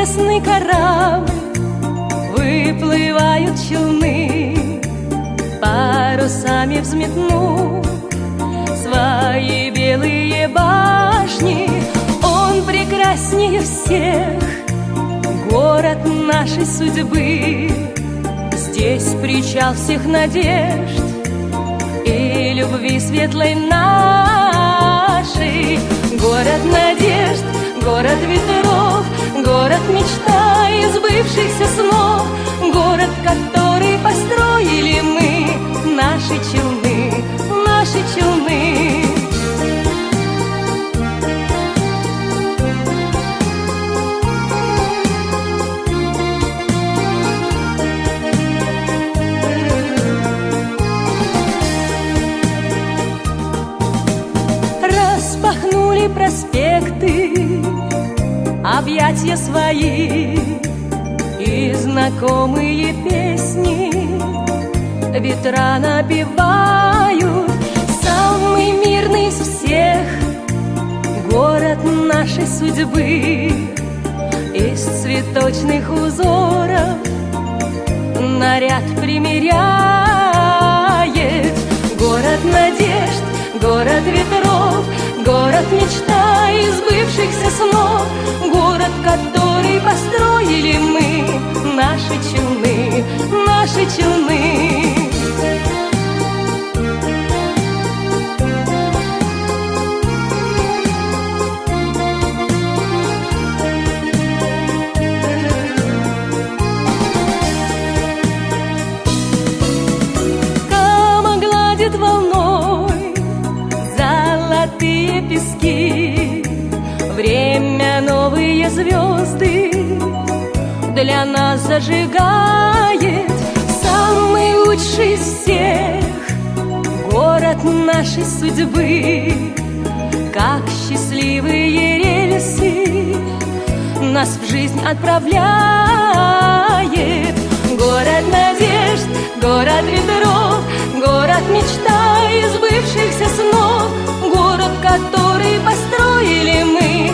чудесный корабль, выплывают челны, парусами взметнув свои белые башни. Он прекраснее всех, город нашей судьбы. Здесь причал всех надежд и любви светлой нашей. Город надежд, город ветров, город мечта и сбывшихся снов, город, который построили мы, наши челны, наши челны. Распахнули проспекты объятия свои, и знакомые песни ветра напевают. Самый мирный из всех город нашей судьбы, из цветочных узоров наряд примеряет. Город надежд, город ветров, город мечта и сбывшихся снов, город, который построили мы, наши челны, наши челны. Кама гладит волной золотые пески, время новые звезды для нас зажигает. Самый лучший из всех город нашей судьбы, как счастливые рельсы нас в жизнь отправляет. Город надежд, город ветров, город мечта и сбывшихся снов, город, который построили мы,